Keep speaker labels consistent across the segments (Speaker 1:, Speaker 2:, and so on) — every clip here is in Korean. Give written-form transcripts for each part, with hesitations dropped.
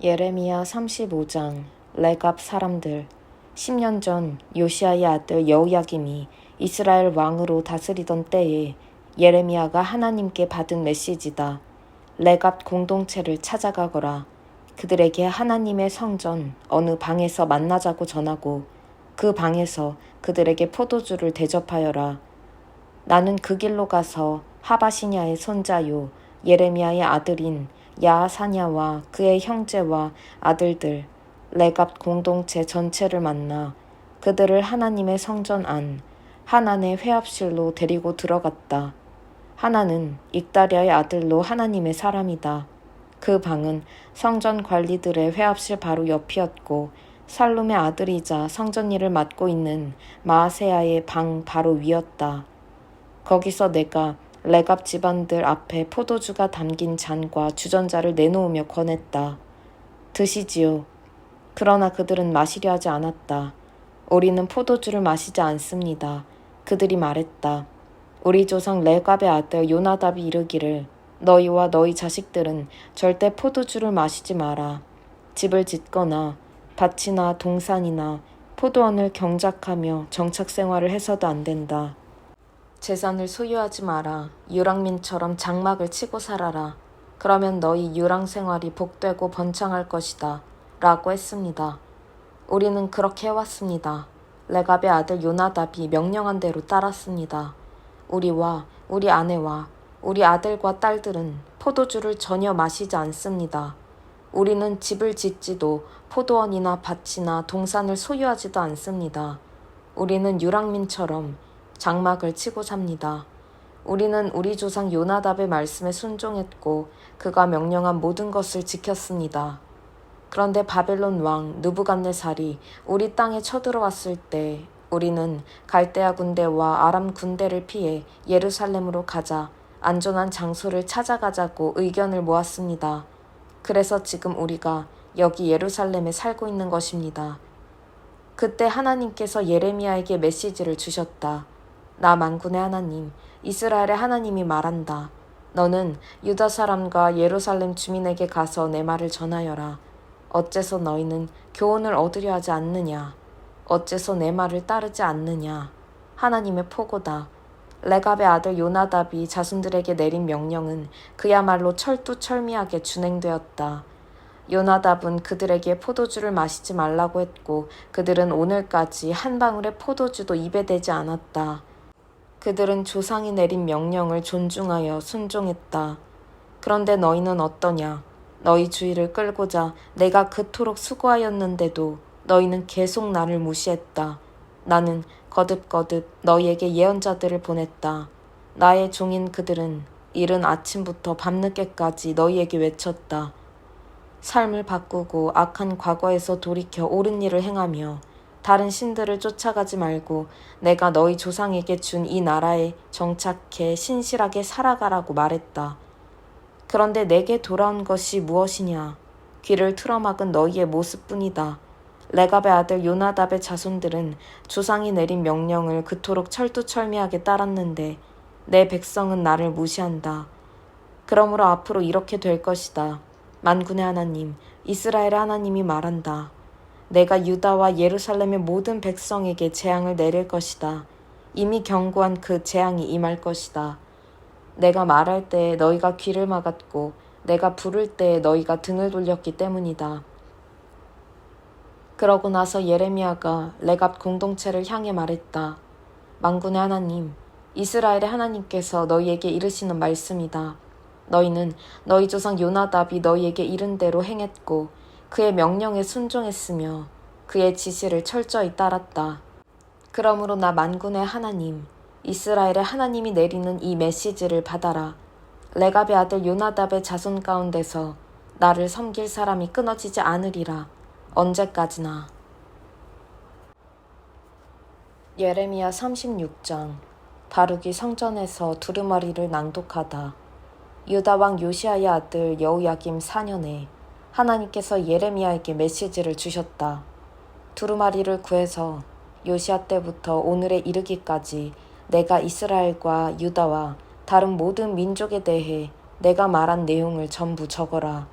Speaker 1: 예레미야 35장. 레갑 사람들. 10년 전 요시야의 아들 여호야김이 이스라엘 왕으로 다스리던 때에 예레미야가 하나님께 받은 메시지다. 레갑 공동체를 찾아가거라. 그들에게 하나님의 성전 어느 방에서 만나자고 전하고 그 방에서 그들에게 포도주를 대접하여라. 나는 그 길로 가서 하바시냐의 손자요 예레미야의 아들인 야하사냐와 그의 형제와 아들들 레갑 공동체 전체를 만나 그들을 하나님의 성전 안 하난의 회합실로 데리고 들어갔다. 하난은 익다랴의 아들로 하나님의 사람이다. 그 방은 성전 관리들의 회합실 바로 옆이었고 살룸의 아들이자 성전 일을 맡고 있는 마아세야의 방 바로 위였다. 거기서 내가 레갑 집안들 앞에 포도주가 담긴 잔과 주전자를 내놓으며 권했다. 드시지요. 그러나 그들은 마시려 하지 않았다. 우리는 포도주를 마시지 않습니다. 그들이 말했다. 우리 조상 레갑의 아들 요나답이 이르기를 너희와 너희 자식들은 절대 포도주를 마시지 마라. 집을 짓거나 밭이나 동산이나 포도원을 경작하며 정착생활을 해서도 안 된다. 재산을 소유하지 마라. 유랑민처럼 장막을 치고 살아라. 그러면 너희 유랑생활이 복되고 번창할 것이다. 라고 했습니다. 우리는 그렇게 해왔습니다. 레갑의 아들 요나답이 명령한 대로 따랐습니다. 우리와 우리 아내와 우리 아들과 딸들은 포도주를 전혀 마시지 않습니다. 우리는 집을 짓지도 포도원이나 밭이나 동산을 소유하지도 않습니다. 우리는 유랑민처럼 장막을 치고 삽니다. 우리는 우리 조상 요나답의 말씀에 순종했고 그가 명령한 모든 것을 지켰습니다. 그런데 바벨론 왕 느부갓네살이 우리 땅에 쳐들어왔을 때 우리는 갈대아 군대와 아람 군대를 피해 예루살렘으로 가자 안전한 장소를 찾아가자고 의견을 모았습니다. 그래서 지금 우리가 여기 예루살렘에 살고 있는 것입니다. 그때 하나님께서 예레미야에게 메시지를 주셨다. 나 만군의 하나님, 이스라엘의 하나님이 말한다. 너는 유다 사람과 예루살렘 주민에게 가서 내 말을 전하여라. 어째서 너희는 교훈을 얻으려 하지 않느냐? 어째서 내 말을 따르지 않느냐? 하나님의 포고다. 레갑의 아들 요나답이 자손들에게 내린 명령은 그야말로 철두철미하게 준행되었다. 요나답은 그들에게 포도주를 마시지 말라고 했고 그들은 오늘까지 한 방울의 포도주도 입에 대지 않았다. 그들은 조상이 내린 명령을 존중하여 순종했다. 그런데 너희는 어떠냐? 너희 주의를 끌고자 내가 그토록 수고하였는데도 너희는 계속 나를 무시했다. 나는 거듭거듭 너희에게 예언자들을 보냈다. 나의 종인 그들은 이른 아침부터 밤늦게까지 너희에게 외쳤다. 삶을 바꾸고 악한 과거에서 돌이켜 옳은 일을 행하며 다른 신들을 쫓아가지 말고 내가 너희 조상에게 준 이 나라에 정착해 신실하게 살아가라고 말했다. 그런데 내게 돌아온 것이 무엇이냐? 귀를 틀어막은 너희의 모습뿐이다. 레갑의 아들 요나답의 자손들은 조상이 내린 명령을 그토록 철두철미하게 따랐는데 내 백성은 나를 무시한다. 그러므로 앞으로 이렇게 될 것이다. 만군의 하나님, 이스라엘의 하나님이 말한다. 내가 유다와 예루살렘의 모든 백성에게 재앙을 내릴 것이다. 이미 경고한 그 재앙이 임할 것이다. 내가 말할 때에 너희가 귀를 막았고 내가 부를 때에 너희가 등을 돌렸기 때문이다. 그러고 나서 예레미야가 레갑 공동체를 향해 말했다. 만군의 하나님, 이스라엘의 하나님께서 너희에게 이르시는 말씀이다. 너희는 너희 조상 요나답이 너희에게 이른 대로 행했고 그의 명령에 순종했으며 그의 지시를 철저히 따랐다. 그러므로 나 만군의 하나님, 이스라엘의 하나님이 내리는 이 메시지를 받아라. 레갑의 아들 요나답의 자손 가운데서 나를 섬길 사람이 끊어지지 않으리라. 언제까지나. 예레미야 36장. 바룩이 성전에서 두루마리를 낭독하다. 유다 왕 요시야의 아들 여호야김 4년에 하나님께서 예레미야에게 메시지를 주셨다. 두루마리를 구해서 요시야 때부터 오늘에 이르기까지 내가 이스라엘과 유다와 다른 모든 민족에 대해 내가 말한 내용을 전부 적어라.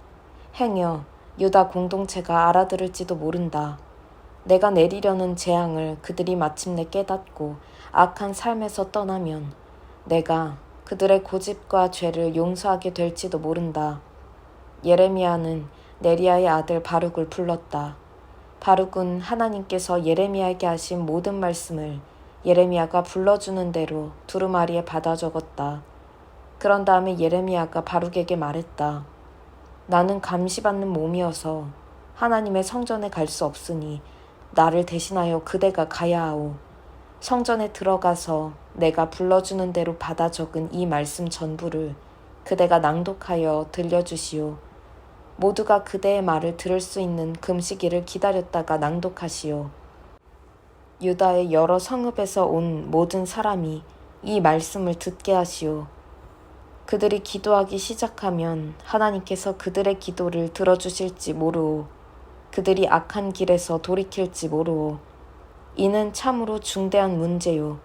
Speaker 1: 행여 유다 공동체가 알아들을지도 모른다. 내가 내리려는 재앙을 그들이 마침내 깨닫고 악한 삶에서 떠나면 내가 그들의 고집과 죄를 용서하게 될지도 모른다. 예레미야는 네리야의 아들 바룩을 불렀다. 바룩은 하나님께서 예레미야에게 하신 모든 말씀을 예레미야가 불러주는 대로 두루마리에 받아 적었다. 그런 다음에 예레미야가 바룩에게 말했다. 나는 감시받는 몸이어서 하나님의 성전에 갈 수 없으니 나를 대신하여 그대가 가야 하오. 성전에 들어가서 내가 불러주는 대로 받아 적은 이 말씀 전부를 그대가 낭독하여 들려주시오. 모두가 그대의 말을 들을 수 있는 금시기를 기다렸다가 낭독하시오. 유다의 여러 성읍에서 온 모든 사람이 이 말씀을 듣게 하시오. 그들이 기도하기 시작하면 하나님께서 그들의 기도를 들어주실지 모르오. 그들이 악한 길에서 돌이킬지 모르오. 이는 참으로 중대한 문제요.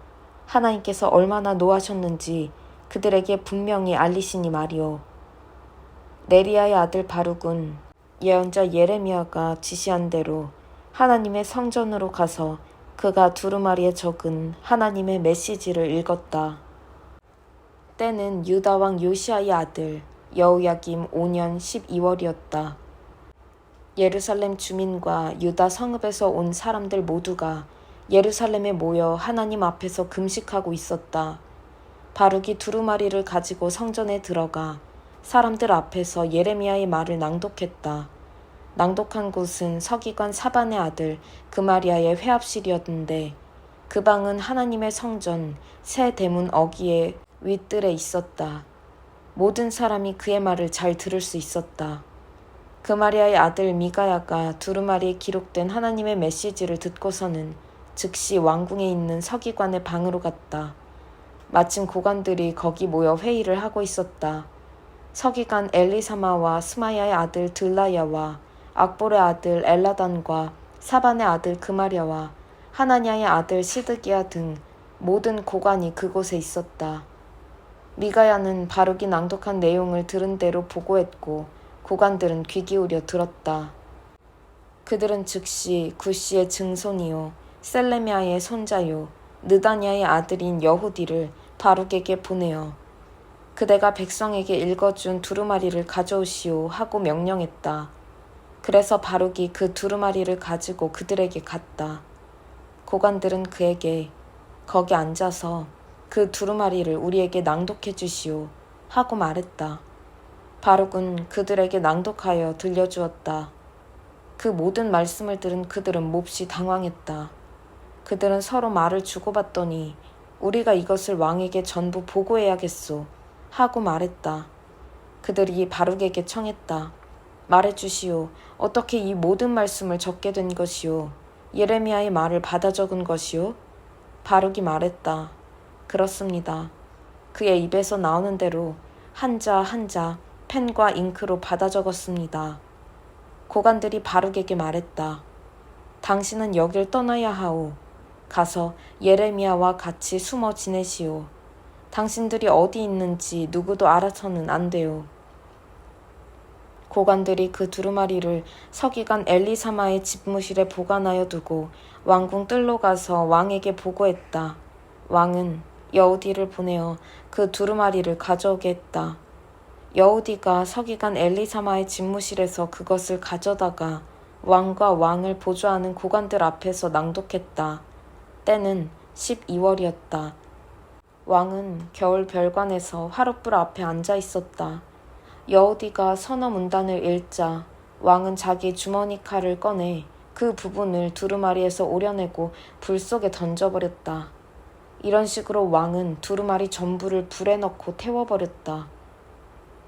Speaker 1: 하나님께서 얼마나 노하셨는지 그들에게 분명히 알리시니 말이오. 네리야의 아들 바룩은 예언자 예레미야가 지시한 대로 하나님의 성전으로 가서 그가 두루마리에 적은 하나님의 메시지를 읽었다. 때는 유다 왕 요시야의 아들 여호야김 5년 12월이었다. 예루살렘 주민과 유다 성읍에서 온 사람들 모두가 예루살렘에 모여 하나님 앞에서 금식하고 있었다. 바룩이 두루마리를 가지고 성전에 들어가 사람들 앞에서 예레미야의 말을 낭독했다. 낭독한 곳은 서기관 사반의 아들 그마리아의 회합실이었는데 그 방은 하나님의 성전 새 대문 어귀의 윗뜰에 있었다. 모든 사람이 그의 말을 잘 들을 수 있었다. 그마리아의 아들 미가야가 두루마리에 기록된 하나님의 메시지를 듣고서는 즉시 왕궁에 있는 서기관의 방으로 갔다. 마침 고관들이 거기 모여 회의를 하고 있었다. 서기관 엘리사마와 스마야의 아들 들라야와 악볼의 아들 엘라단과 사반의 아들 그마랴와 하나냐의 아들 시드기야 등 모든 고관이 그곳에 있었다. 미가야는 바룩이 낭독한 내용을 들은 대로 보고했고 고관들은 귀 기울여 들었다. 그들은 즉시 구시의 증손이요 셀레미야의 손자요 느다냐의 아들인 여후디를 바룩에게 보내어 그대가 백성에게 읽어준 두루마리를 가져오시오 하고 명령했다. 그래서 바룩이 그 두루마리를 가지고 그들에게 갔다. 고관들은 그에게 거기 앉아서 그 두루마리를 우리에게 낭독해 주시오 하고 말했다. 바룩은 그들에게 낭독하여 들려주었다. 그 모든 말씀을 들은 그들은 몹시 당황했다. 그들은 서로 말을 주고받더니 우리가 이것을 왕에게 전부 보고해야겠소 하고 말했다. 그들이 바룩에게 청했다. 말해주시오. 어떻게 이 모든 말씀을 적게 된 것이오? 예레미야의 말을 받아 적은 것이오? 바룩이 말했다. 그렇습니다. 그의 입에서 나오는 대로 한자 한자 펜과 잉크로 받아 적었습니다. 고관들이 바룩에게 말했다. 당신은 여길 떠나야 하오. 가서 예레미야와 같이 숨어 지내시오. 당신들이 어디 있는지 누구도 알아서는 안 돼요. 고관들이 그 두루마리를 서기관 엘리사마의 집무실에 보관하여 두고 왕궁 뜰로 가서 왕에게 보고했다. 왕은 여우디를 보내어 그 두루마리를 가져오게 했다. 여우디가 서기관 엘리사마의 집무실에서 그것을 가져다가 왕과 왕을 보좌하는 고관들 앞에서 낭독했다. 때는 12월이었다. 왕은 겨울 별관에서 화롯불 앞에 앉아 있었다. 여우디가 선어 문단을 읽자 왕은 자기 주머니 칼을 꺼내 그 부분을 두루마리에서 오려내고 불 속에 던져버렸다. 이런 식으로 왕은 두루마리 전부를 불에 넣고 태워버렸다.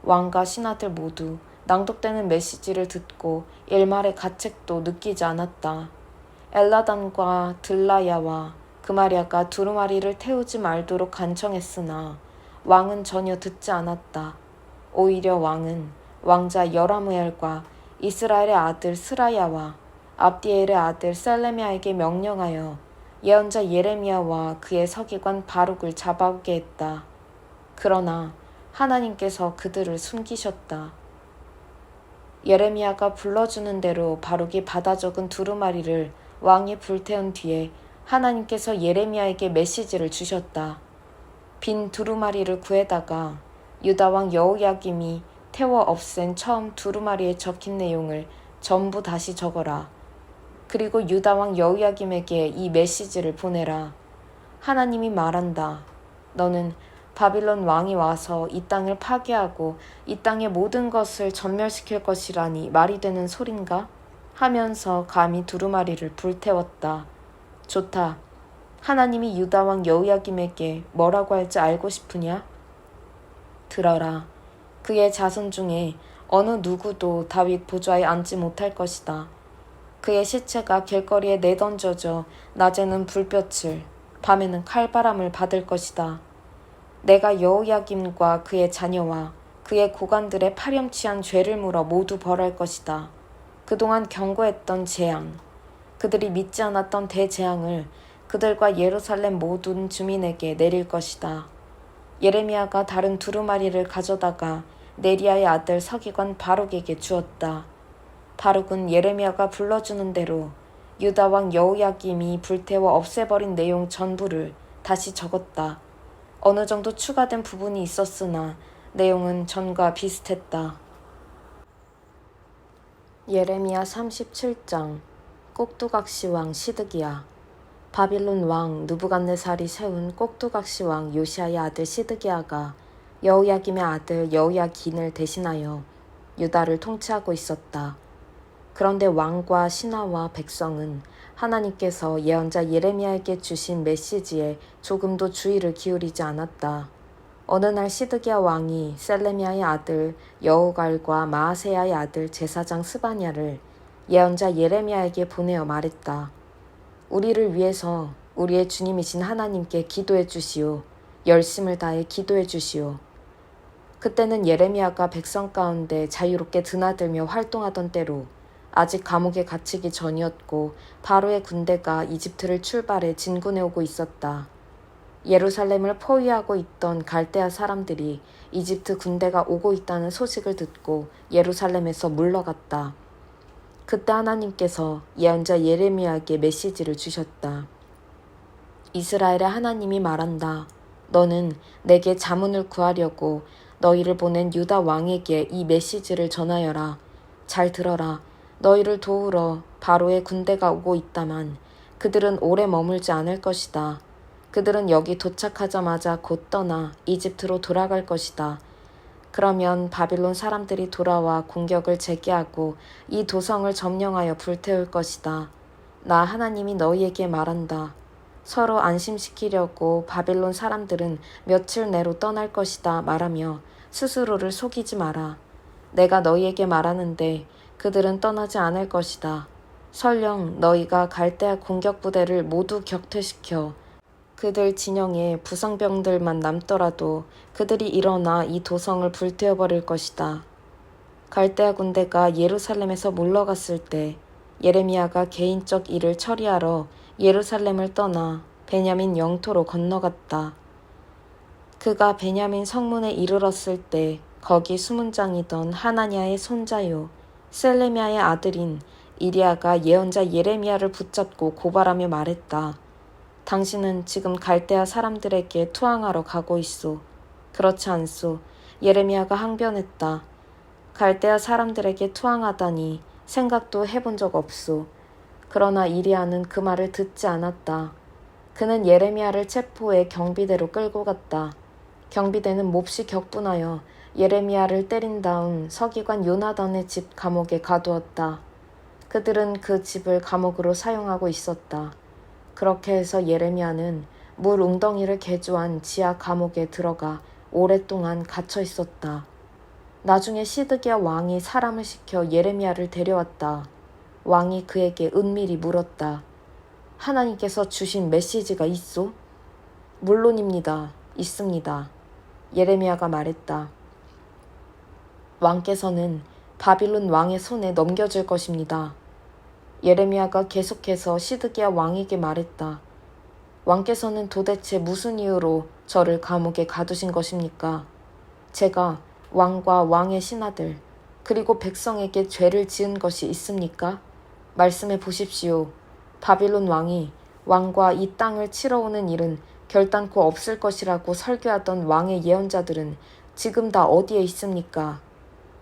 Speaker 1: 왕과 신하들 모두 낭독되는 메시지를 듣고 일말의 가책도 느끼지 않았다. 엘라단과 들라야와 그마랴가 두루마리를 태우지 말도록 간청했으나 왕은 전혀 듣지 않았다. 오히려 왕은 왕자 여라무엘과 이스라엘의 아들 스라야와 압디엘의 아들 셀레미야에게 명령하여 예언자 예레미야와 그의 서기관 바룩을 잡아오게 했다. 그러나 하나님께서 그들을 숨기셨다. 예레미야가 불러주는 대로 바룩이 받아 적은 두루마리를 왕이 불태운 뒤에 하나님께서 예레미야에게 메시지를 주셨다. 빈 두루마리를 구해다가 유다왕 여호야김이 태워 없앤 처음 두루마리에 적힌 내용을 전부 다시 적어라. 그리고 유다왕 여호야김에게 이 메시지를 보내라. 하나님이 말한다. 너는 바빌론 왕이 와서 이 땅을 파괴하고 이 땅의 모든 것을 전멸시킬 것이라니 말이 되는 소린가? 하면서 감히 두루마리를 불태웠다. 좋다. 하나님이 유다왕 여호야김에게 뭐라고 할지 알고 싶으냐? 들어라. 그의 자손 중에 어느 누구도 다윗 보좌에 앉지 못할 것이다. 그의 시체가 길거리에 내던져져 낮에는 불볕을, 밤에는 칼바람을 받을 것이다. 내가 여호야김과 그의 자녀와 그의 고관들의 파렴치한 죄를 물어 모두 벌할 것이다. 그동안 경고했던 재앙, 그들이 믿지 않았던 대재앙을 그들과 예루살렘 모든 주민에게 내릴 것이다. 예레미야가 다른 두루마리를 가져다가 네리야의 아들 서기관 바룩에게 주었다. 바룩은 예레미야가 불러주는 대로 유다 왕 여호야김이 불태워 없애버린 내용 전부를 다시 적었다. 어느 정도 추가된 부분이 있었으나 내용은 전과 비슷했다. 예레미야 37장 꼭두각시 왕 시드기야. 바빌론 왕 느부갓네살이 세운 꼭두각시 왕 요시야의 아들 시드기야가 여호야김의 아들 여호야긴을 대신하여 유다를 통치하고 있었다. 그런데 왕과 신하와 백성은 하나님께서 예언자 예레미야에게 주신 메시지에 조금도 주의를 기울이지 않았다. 어느 날 시드기야 왕이 셀레미야의 아들 여호갈과 마아세야의 아들 제사장 스바냐를 예언자 예레미야에게 보내어 말했다. 우리를 위해서 우리의 주님이신 하나님께 기도해 주시오. 열심을 다해 기도해 주시오. 그때는 예레미야가 백성 가운데 자유롭게 드나들며 활동하던 때로 아직 감옥에 갇히기 전이었고 바로의 군대가 이집트를 출발해 진군해 오고 있었다. 예루살렘을 포위하고 있던 갈대아 사람들이 이집트 군대가 오고 있다는 소식을 듣고 예루살렘에서 물러갔다. 그때 하나님께서 예언자 예레미야에게 메시지를 주셨다. 이스라엘의 하나님이 말한다. 너는 내게 자문을 구하려고 너희를 보낸 유다 왕에게 이 메시지를 전하여라. 잘 들어라. 너희를 도우러 바로의 군대가 오고 있다만 그들은 오래 머물지 않을 것이다. 그들은 여기 도착하자마자 곧 떠나 이집트로 돌아갈 것이다. 그러면 바빌론 사람들이 돌아와 공격을 재개하고 이 도성을 점령하여 불태울 것이다. 나 하나님이 너희에게 말한다. 서로 안심시키려고 바빌론 사람들은 며칠 내로 떠날 것이다 말하며 스스로를 속이지 마라. 내가 너희에게 말하는데 그들은 떠나지 않을 것이다. 설령 너희가 갈대아 공격부대를 모두 격퇴시켜 그들 진영에 부상병들만 남더라도 그들이 일어나 이 도성을 불태워버릴 것이다. 갈대아 군대가 예루살렘에서 물러갔을 때 예레미야가 개인적 일을 처리하러 예루살렘을 떠나 베냐민 영토로 건너갔다. 그가 베냐민 성문에 이르렀을 때 거기 수문장이던 하나냐의 손자요 셀레미야의 아들인 이리야가 예언자 예레미야를 붙잡고 고발하며 말했다. 당신은 지금 갈대아 사람들에게 투항하러 가고 있소. 그렇지 않소. 예레미야가 항변했다. 갈대아 사람들에게 투항하다니 생각도 해본 적 없소. 그러나 이리야는 그 말을 듣지 않았다. 그는 예레미야를 체포해 경비대로 끌고 갔다. 경비대는 몹시 격분하여 예레미야를 때린 다음 서기관 요나단의 집 감옥에 가두었다. 그들은 그 집을 감옥으로 사용하고 있었다. 그렇게 해서 예레미야는 물 웅덩이를 개조한 지하 감옥에 들어가 오랫동안 갇혀 있었다. 나중에 시드기야 왕이 사람을 시켜 예레미야를 데려왔다. 왕이 그에게 은밀히 물었다. 하나님께서 주신 메시지가 있소? 물론입니다. 있습니다. 예레미야가 말했다. 왕께서는 바빌론 왕의 손에 넘겨질 것입니다. 예레미야가 계속해서 시드기야 왕에게 말했다. 왕께서는 도대체 무슨 이유로 저를 감옥에 가두신 것입니까? 제가 왕과 왕의 신하들, 그리고 백성에게 죄를 지은 것이 있습니까? 말씀해 보십시오. 바빌론 왕이 왕과 이 땅을 치러 오는 일은 결단코 없을 것이라고 설교하던 왕의 예언자들은 지금 다 어디에 있습니까?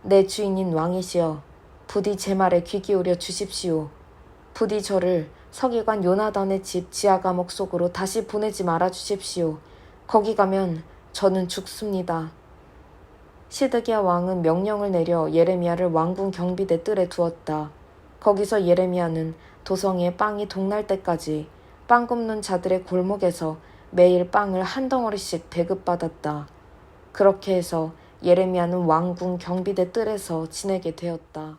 Speaker 1: 내 주인인 왕이시여, 부디 제 말에 귀 기울여 주십시오. 부디 저를 서기관 요나단의 집 지하 감옥 속으로 다시 보내지 말아 주십시오. 거기 가면 저는 죽습니다. 시드기야 왕은 명령을 내려 예레미야를 왕궁 경비대 뜰에 두었다. 거기서 예레미야는 도성에 빵이 동날 때까지 빵 굽는 자들의 골목에서 매일 빵을 한 덩어리씩 배급받았다. 그렇게 해서 예레미야는 왕궁 경비대 뜰에서 지내게 되었다.